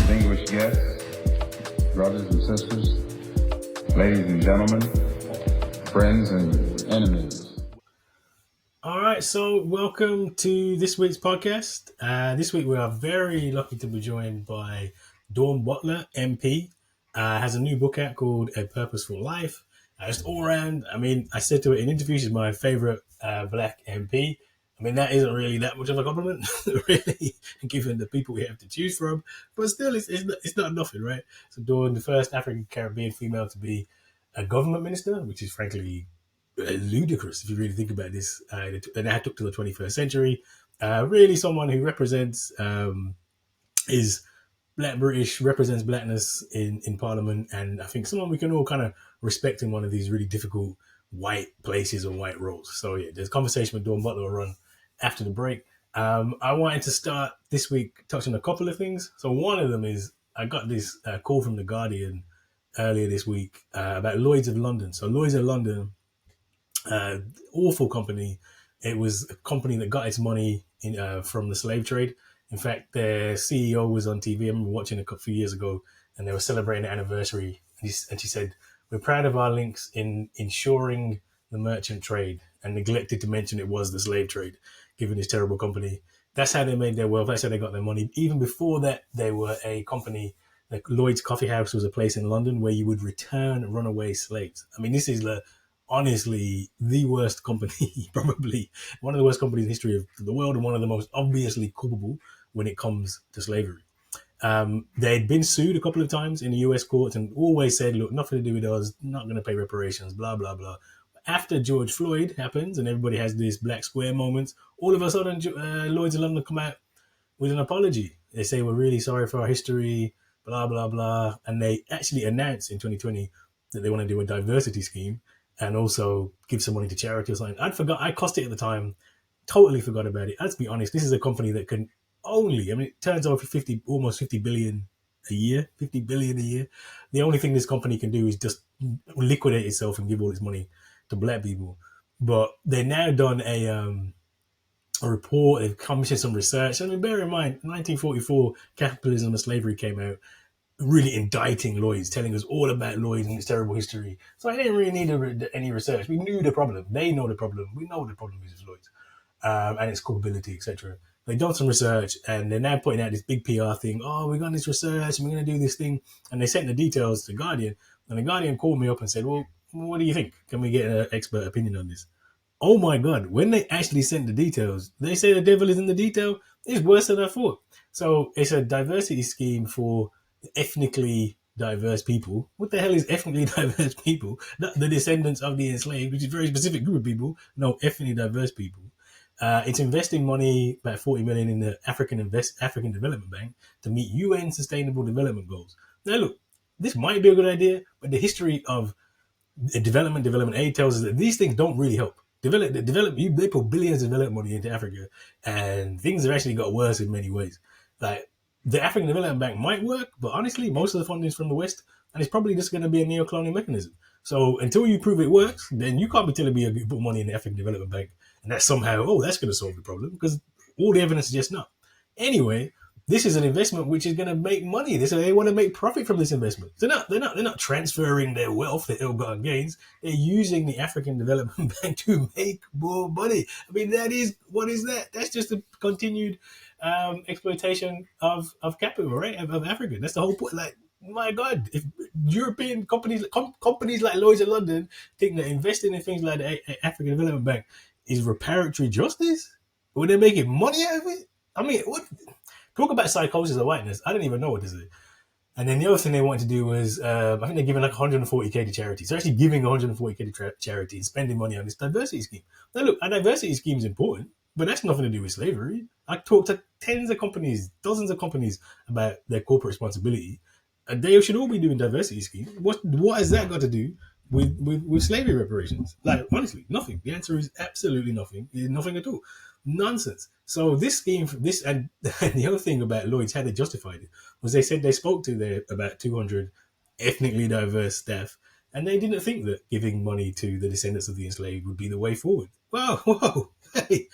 distinguished guests, brothers and sisters, ladies and gentlemen, friends and enemies. All right, so welcome to this week's podcast. This week we are very lucky to be joined by Butler, MP. Has a new book out called A Purposeful Life. Just all around, I said to her in interviews, she's my favourite black MP. That isn't really that much of a compliment, really, given the people we have to choose from. But still, it's not nothing, right? So Dawn, the first African Caribbean female to be a government minister, which is frankly ludicrous if you really think about this. And that took to the 21st century. Really, someone who represents is Black British, represents blackness in Parliament, and I think someone we can all kind of respect in one of these really difficult white places or white roles. So yeah, there's a conversation with Dawn Butler will run after the break. I wanted to start this week touching a couple of things. So one of them is I got this call from The Guardian earlier this week about Lloyds of London. So Lloyds of London, awful company. It was a company that got its money from the slave trade. In fact, their CEO was on TV. I remember watching a few years ago, and they were celebrating the anniversary. And she said, "We're proud of our links in ensuring the merchant trade," and neglected to mention it was the slave trade, given this terrible company. That's how they made their wealth. That's how they got their money. Even before that, they were a company. Like Lloyd's Coffee House was a place in London where you would return runaway slaves. This is honestly the worst company, probably one of the worst companies in the history of the world, and one of the most obviously culpable when it comes to slavery. They'd been sued a couple of times in the US courts and always said, look, nothing to do with us, not going to pay reparations, blah, blah, blah. After George Floyd happens and everybody has this black square moment, all of a sudden Lloyds of London come out with an apology. They say, we're really sorry for our history, blah, blah, blah. And they actually announced in 2020 that they want to do a diversity scheme and also give some money to charity or something. I cost it at the time, totally forgot about it. Let's be honest, this is a company that can only, it turns over almost 50 billion a year, 50 billion a year. The only thing this company can do is just liquidate itself and give all its money to black people. But they've now done a report, they've commissioned some research. Bear in mind, 1944, Capitalism and Slavery came out, really indicting Lloyds, telling us all about Lloyds and its terrible history. So I didn't really need any research. We knew the problem. They know the problem. We know what the problem is with Lloyds and its culpability, etc. They've done some research and they're now putting out this big PR thing. Oh, we've done this research and we're going to do this thing. And they sent the details to The Guardian. And The Guardian called me up and said, well, what do you think? Can we get an expert opinion on this? Oh my God, when they actually sent the details, they say the devil is in the detail. It's worse than I thought. So it's a diversity scheme for ethnically diverse people. What the hell is ethnically diverse people? Not the descendants of the enslaved, which is a very specific group of people. No, ethnically diverse people. It's investing money, about 40 million, in the African Development Bank to meet UN Sustainable Development Goals. Now, look, this might be a good idea, but the history of development aid tells us that these things don't really help. They put billions of development money into Africa, and things have actually got worse in many ways. Like, the African Development Bank might work, but honestly, most of the funding is from the West, and it's probably just going to be a neo-colonial mechanism. So until you prove it works, then you can't be telling me you put money in the African Development Bank and that somehow, that's going to solve the problem, because all the evidence suggests not. Anyway, this is an investment which is going to make money. They want to make profit from this investment. They're not transferring their wealth, their ill-gotten gains. They're using the African Development Bank to make more money. What is that? That's just a continued exploitation of capital, right? Of Africa. That's the whole point. Like, my God, if European companies like Lloyds of London think that investing in things like the African Development Bank is reparatory justice, would they making money out of it? What? Talk about psychosis of whiteness. I didn't even know what this is. And then the other thing they wanted to do was, I think they're giving like 140k to charities. They're actually giving 140k to charity and spending money on this diversity scheme. Now look, a diversity scheme is important, but that's nothing to do with slavery. I talked to dozens of companies about their corporate responsibility, and they should all be doing diversity schemes. What has that got to do with slavery reparations? Like, honestly, nothing. The answer is absolutely nothing. Nothing at all. Nonsense. So this scheme, and the other thing about Lloyds, how they justified it, was they said they spoke to their about 200 ethnically diverse staff, and they didn't think that giving money to the descendants of the enslaved would be the way forward. Whoa, Hey,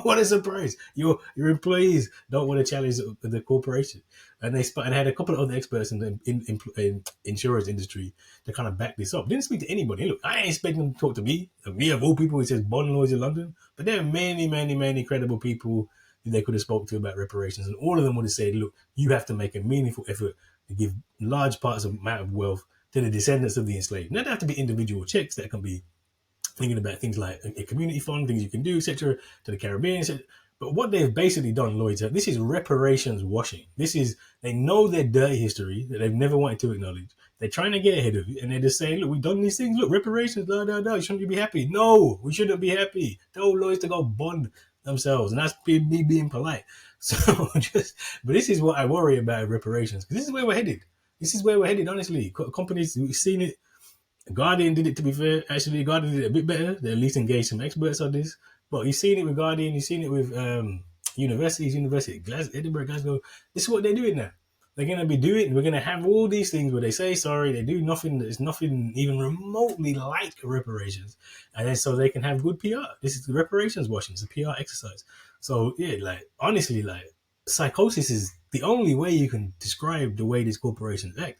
what a surprise! Your employees don't want to challenge the corporation, and and had a couple of other experts in the insurance industry to kind of back this up. Didn't speak to anybody. Look, I ain't expecting them to talk to me. Me of all people, it says Bond Lloyds in London, but there are many, many, many credible people that they could have spoke to about reparations, and all of them would have said, "Look, you have to make a meaningful effort to give large parts of amount of wealth to the descendants of the enslaved." Not have to be individual checks that can be thinking about things like a community fund, things you can do, etc., to the Caribbean, etc. But what they've basically done, Lloyd, this is reparations washing. This is, they know their dirty history that they've never wanted to acknowledge. They're trying to get ahead of it, and they're just saying, look, we've done these things, look, reparations, shouldn't you be happy? No, we shouldn't be happy. Tell Lloyds to go bond themselves, and that's me being polite. So but this is what I worry about reparations, because this is where we're headed. This is where we're headed, honestly. Companies, we've seen it. Guardian did it, to be fair. Actually, Guardian did it a bit better. They at least engaged some experts on this. But you've seen it with Guardian, you've seen it with universities, University of Edinburgh, Glasgow. This is what they're doing now. They're going to be doing, we're going to have all these things where they say sorry, they do nothing, there's nothing even remotely like reparations. And then so they can have good PR. This is the reparations washing, it's a PR exercise. So yeah, like, honestly, like, psychosis is the only way you can describe the way these corporations act.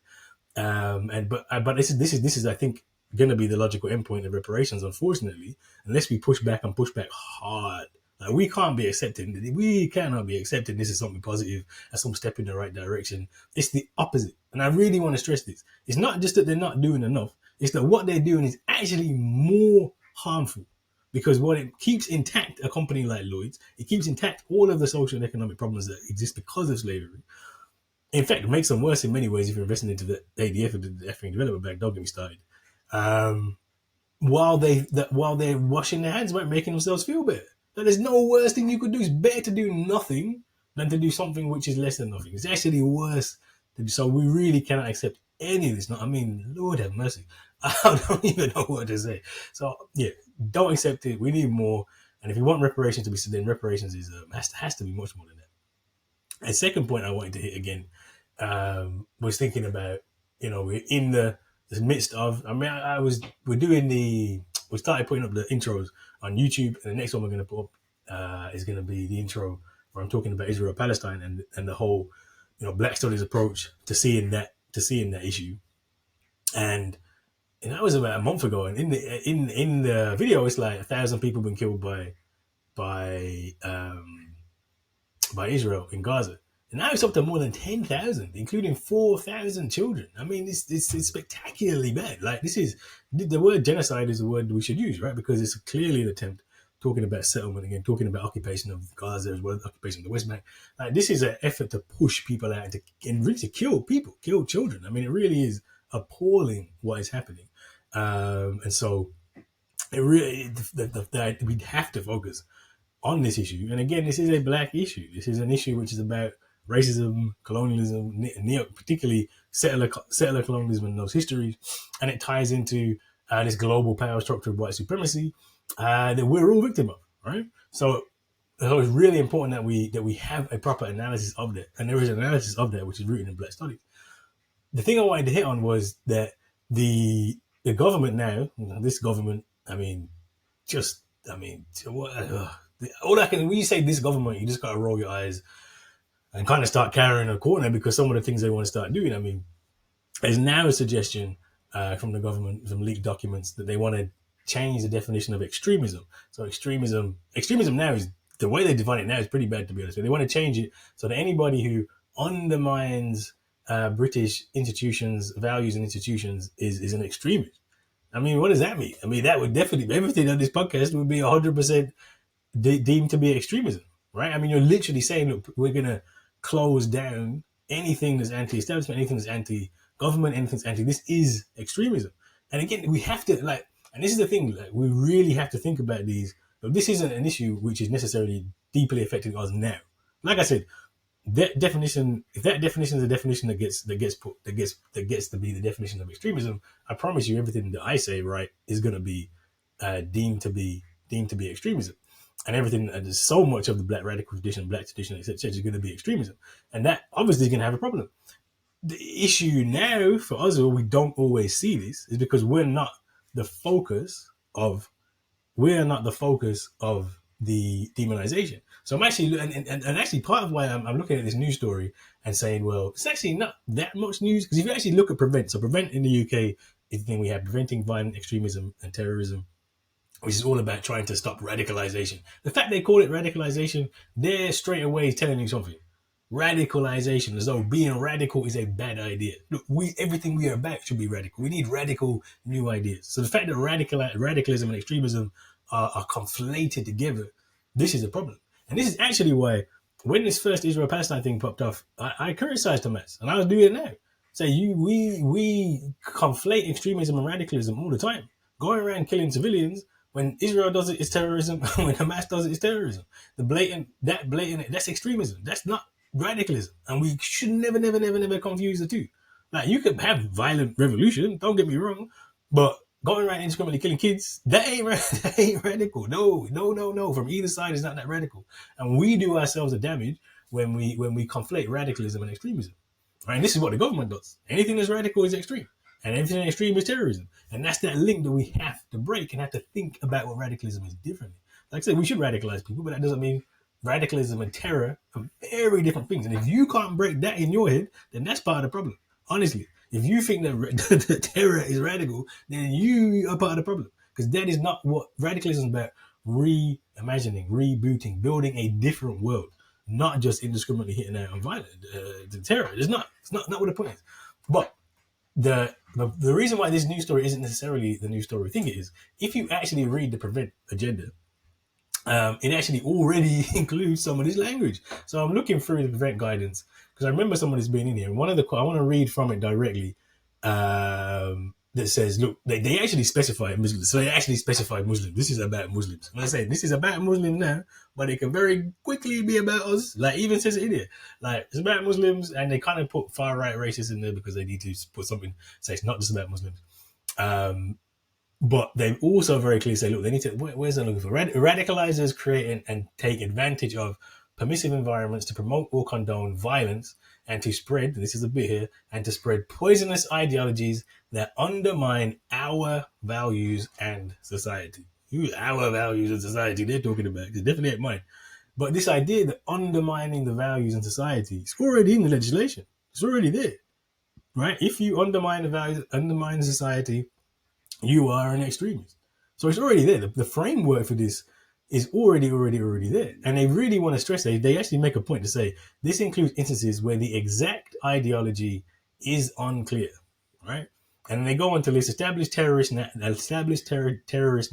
But this is I think going to be the logical endpoint of reparations, unfortunately, unless we push back and push back hard. Like, we cannot be accepting this as something positive, as some step in the right direction. It's the opposite, and I really want to stress this. It's not just that they're not doing enough; it's that what they're doing is actually more harmful, because what it keeps intact a company like Lloyd's, it keeps intact all of the social and economic problems that exist because of slavery. In fact, it makes them worse in many ways if you're investing into the ADF, the African Development Bank. Don't get me started. While they're washing their hands about making themselves feel better. Now, there's no worse thing you could do. It's better to do nothing than to do something which is less than nothing. It's actually worse. So we really cannot accept any of this. I mean, Lord have mercy. I don't even know what to say. So yeah, don't accept it. We need more. And if you want reparations to be, then reparations has to be much more than that. A second point I wanted to hit again was thinking about, we're in the midst of, we started putting up the intros on YouTube, and the next one we're going to put up is going to be the intro where I'm talking about Israel-Palestine and the whole, Black Studies approach to seeing that issue. And that was about a month ago, and in the video, it's like 1,000 people been killed by Israel in Gaza. And now it's up to more than 10,000, including 4,000 children. I mean, it's spectacularly bad. Like, this is, the word genocide is the word we should use, right? Because it's clearly an attempt, talking about settlement again, talking about occupation of Gaza as well as occupation of the West Bank. Like, this is an effort to push people out and really to kill people, kill children. I mean, it really is appalling what is happening. And so it really, we'd have to focus on this issue. And again, this is a Black issue. This is an issue which is about racism, colonialism, particularly settler colonialism and those histories, and it ties into this global power structure of white supremacy that we're all victim of, right? So it's really important that we have a proper analysis of that, and there is an analysis of that which is rooted in Black studies. The thing I wanted to hit on was that the government now, this government, when you say this government, you just gotta roll your eyes and kind of start carrying a corner, because some of the things they want to start doing. I mean, there's now a suggestion from the government, from leaked documents, that they want to change the definition of extremism. So extremism now is, the way they define it now is pretty bad, to be honest. But they want to change it so that anybody who undermines British institutions, values and institutions is an extremist. I mean, what does that mean? I mean, that would definitely, everything on this podcast would be 100% deemed to be extremism, right? I mean, you're literally saying, look, we're going to close down anything that's anti-establishment, anything that's anti-government, anything that's this is extremism. And again, we have to, and this is the thing, we really have to think about these. This isn't an issue which is necessarily deeply affecting us now. Like I said, that definition, if that definition is a definition that gets to be the definition of extremism, I promise you, everything that I say, right, is going to be deemed to be extremism. And everything, there's so much of the Black radical tradition, Black tradition, etc., is going to be extremism. And that obviously is going to have a problem. The issue now for us, where we don't always see this, is because we're not the focus of the demonization. So I'm actually, and actually part of why I'm looking at this news story and saying, well, it's actually not that much news, because if you actually look at prevent, so prevent in the UK is the thing we have, preventing violent extremism and terrorism, which is all about trying to stop radicalization. The fact they call it radicalization, they're straight away telling you something. Radicalization, as though being radical is a bad idea. Look, everything we are about should be radical. We need radical new ideas. So the fact that radicalism and extremism are conflated together, this is a problem. And this is actually why when this first Israel-Palestine thing popped off, I criticized Hamas, and I'll do it now. Say we conflate extremism and radicalism all the time. Going around killing civilians, when Israel does it, it's terrorism. When Hamas does it, it's terrorism. That's extremism. That's not radicalism. And we should never confuse the two. Like, you could have violent revolution, don't get me wrong, but going around indiscriminately killing kids, that ain't radical. No. From either side, it's not that radical. And we do ourselves a damage when we conflate radicalism and extremism. Right? And this is what the government does. Anything that's radical is extreme, and everything that's extreme is terrorism. And that's that link that we have to break and have to think about what radicalism is differently. Like I said, we should radicalize people, but that doesn't mean radicalism and terror are very different things. And if you can't break that in your head, then that's part of the problem. Honestly, if you think that terror is radical, then you are part of the problem. Because that is not what radicalism is about. Reimagining, rebooting, building a different world, not just indiscriminately hitting out on violent the terror. It's not what the point is. But the reason why this news story isn't necessarily the news story we think it is, if you actually read the prevent agenda, it actually already includes some of this language. So I'm looking through the prevent guidance, because I remember some of this being in here. And one of the, I want to read from it directly, that says, look, they actually specify Muslims. So they actually specify Muslims. This is about Muslims. And I say, this is about Muslims now, but it can very quickly be about us. Like, even says it in here. Like, it's about Muslims, and they kind of put far-right racists in there because they need to put something, say it's not just about Muslims. But they also very clearly say, look, they need to, where's that looking for? Radicalizers create and take advantage of permissive environments to promote or condone violence, and to spread, this is a bit here, and to spread poisonous ideologies that undermine our values and society. Our values and society they're talking about, it's definitely at mine. But this idea that undermining the values in society, it's already in the legislation. It's already there, right? If you undermine the values, undermine society, you are an extremist. So it's already there. The framework for this is already there. And they really want to stress that. They actually make a point to say this includes instances where the exact ideology is unclear, right? And they go on to list established terrorist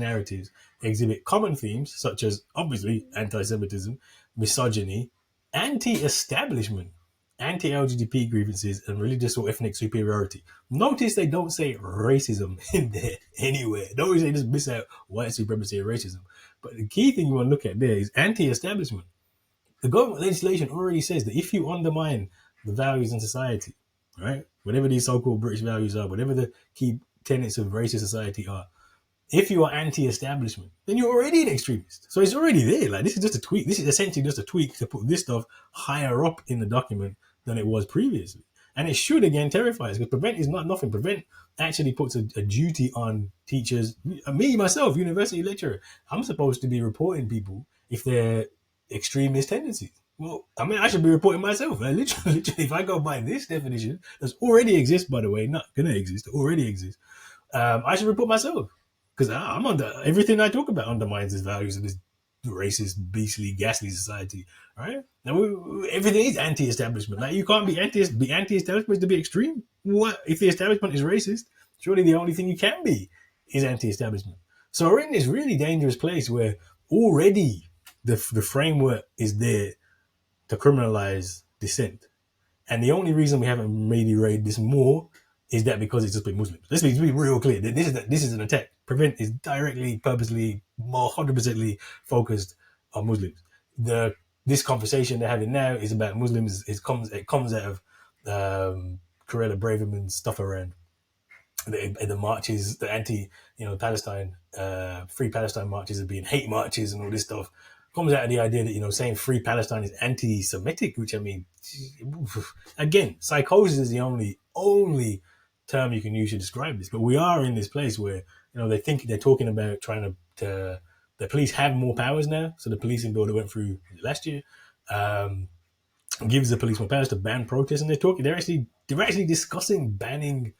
narratives exhibit common themes such as, obviously, anti-Semitism, misogyny, anti-establishment, anti-LGBT grievances, and religious or ethnic superiority. Notice they don't say racism in there anywhere. Notice they just miss out white supremacy and racism. But the key thing you want to look at there is anti-establishment. The government legislation already says that if you undermine the values in society, right, whatever these so-called British values are, whatever the key tenets of racist society are, if you are anti-establishment, then you're already an extremist. So it's already there. Like, this is just a tweak. This is essentially just a tweak to put this stuff higher up in the document than it was previously. And it should, again, terrify us, because prevent is not nothing. Prevent actually puts a duty on teachers. Me, myself, university lecturer, I'm supposed to be reporting people if they're extremist tendencies. Well, I mean, I should be reporting myself. Like, literally, if I go by this definition, that already exists, by the way, not going to exist, already exists, I should report myself. Because I'm under, everything I talk about undermines his values in this racist, beastly, ghastly society, right? Now, everything is anti-establishment. Like, you can't be anti-establishment to be extreme. What if the establishment is racist? Surely the only thing you can be is anti-establishment. So we're in this really dangerous place where already the framework is there to criminalize dissent, and the only reason we haven't maybe raided this more is that because it's just been Muslims. Let's be real clear. This is an attack. Prevent is directly, purposely, more 100% focused on Muslims. This conversation they're having now is about Muslims. It comes out of Corella Braverman's stuff around the marches, the anti-Palestine, free Palestine marches as being hate marches and all this stuff. Comes out of the idea that, saying free Palestine is anti-Semitic, which, I mean, again, psychosis is the only term you can use to describe this. But we are in this place where, they think they're talking about trying to the police have more powers now. So the policing bill that went through last year gives the police more powers to ban protests, and they're actually discussing banning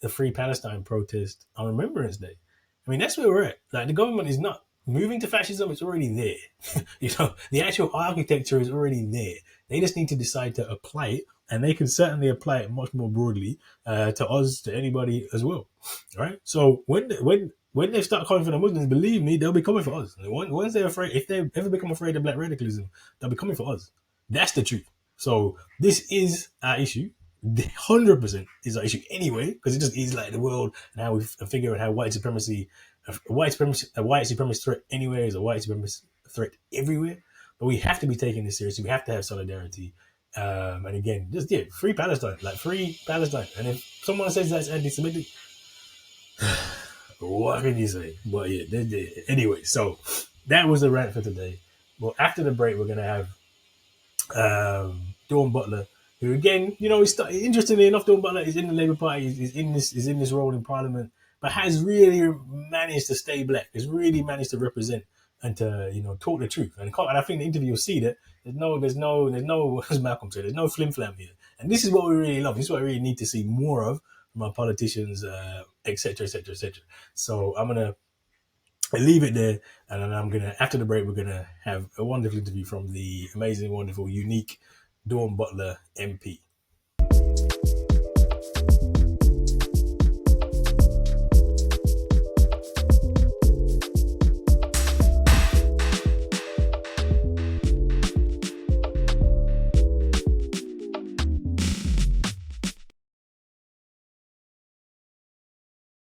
the Free Palestine protest on Remembrance Day. I mean, that's where we're at. Like, the government is not moving to fascism; it's already there. The actual architecture is already there. They just need to decide to apply it, and they can certainly apply it much more broadly to us, to anybody as well. Right? So when they start calling for the Muslims, believe me, they'll be coming for us. Once they're afraid, if they ever become afraid of black radicalism, they'll be coming for us. That's the truth. So this is our issue. 100% is our issue anyway, because it just is like the world and how we figure out how white supremacy, a white supremacist threat anywhere is a white supremacist threat everywhere. But we have to be taking this seriously. We have to have solidarity. And again, just free Palestine, like free Palestine. And if someone says that's anti-Semitic, what can you say? But anyway, so that was the rant for today. Well, after the break, we're gonna have Dawn Butler, who again, interestingly enough, Dawn Butler is in the Labour Party, is in this role in Parliament, but has really managed to stay black. Has really managed to represent and to talk the truth. And I think the interview will see that there's no as Malcolm said, there's no flim flam here. And this is what we really love. This is what we really need to see more of from our politicians, etc., etc., etc. So I'm gonna leave it there, and then after the break, we're gonna have a wonderful interview from the amazing, wonderful, unique Dawn Butler MP.